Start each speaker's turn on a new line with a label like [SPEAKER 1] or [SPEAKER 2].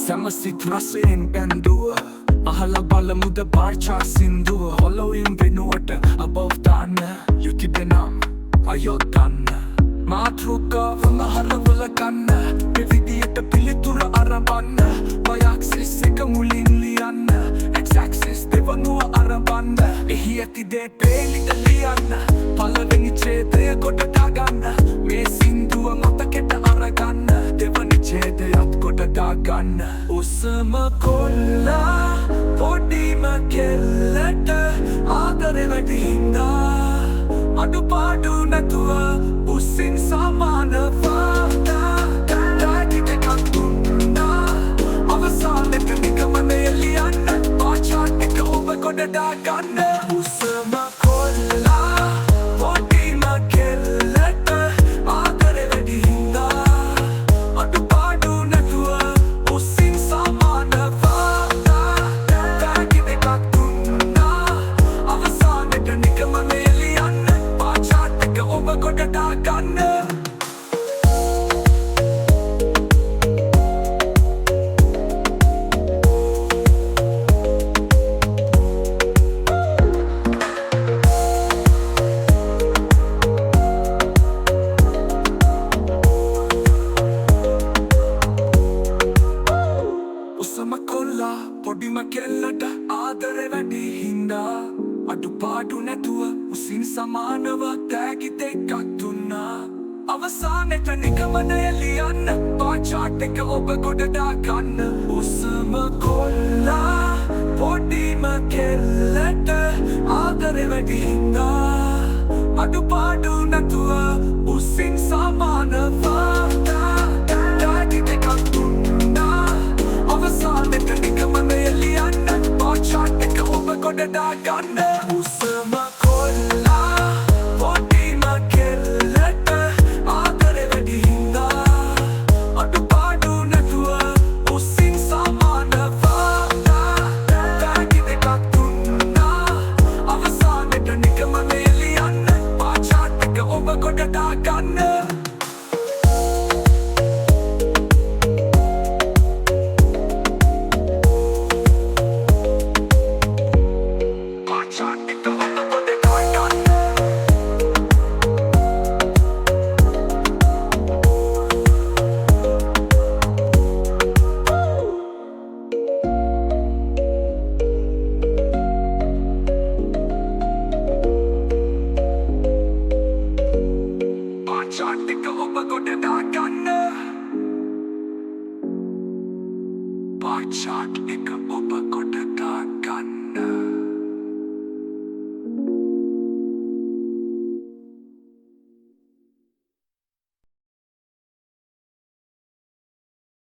[SPEAKER 1] සැමසිත් රසයෙන් පැන්දුව අහල බලමුද බාර්චා සින්දුව හොලොවින් වෙනුවට අබව්තාන්න යුතිබෙනම් අයොත්තන්න මාතෘකාව මහරවල කන්න මෙවිදියට පිළිතුර අරබන්න වයක්සෙස් එක මුලින් ලියන්න එක්සැක්සෙස් දෙවනුව අරබන්න එහි ඇති දේ පේලිට ලියන්න පළවෙනි ඡේදය ගොඩදාගන්න මේ සින්දුව මතකෙට අරගන්න දෙවනි ඡේදයත් ගොඩදාගන්න උසම කොල්ලා පොඩිම කෙල්ලට ආදරේ වැඩි හින්දා අඩුපාඩු නැතුව උසින් සමානව ඩැඩිට එකක් දුන්නා අවසානෙට නිගමනය ලියන්න පාචාට් එක ඔබ ගොඩදාගන්න උසම කොල්ලා පොඩිම කෙල්ලට ආදරේ වැඩි හින්දා අඩුපාඩු නැතුව උසින් සමානව ඩැඩිට එකක් දුන්නා අවසානෙට නිගමනය ලියන්න පාචාට් එක ඔබ ගොඩදාගන්න පොඩිම කෙල්ලට ආදරේ වැඩි හින්දා අඩුපාඩු නැතුව උසින් සමානව තෑගි දෙකක් දුන්නා අවසානෙට නිගමනය ලියන්න පාචාට් එක ඔබ ගොඩදාගන්න උසම කොල්ලා පොඩිම කෙල්ලට ආදරේ වැඩි හින්දා අඩුපාඩු නැතුව උසින් සමානව තෑගි දෙකක් දුන්නා අවසානෙට නිගමනය ලියන්න පාචාට් එක ඔබ ගොඩදාගන්න උසම කොල්ලා පොඩිම කෙල්ලට ආදරේ වැඩි හින්දා අඩුපාඩු නැතුව උසින් සමානව තෑගි දෙකක් දුන්නා අවසානෙට නිගමනය ලියන්න පාචාට් එක ඔබ ගොඩදාගන්න පාචාට් එක ඔබ ගොඩදාගන්න පාචාට් එක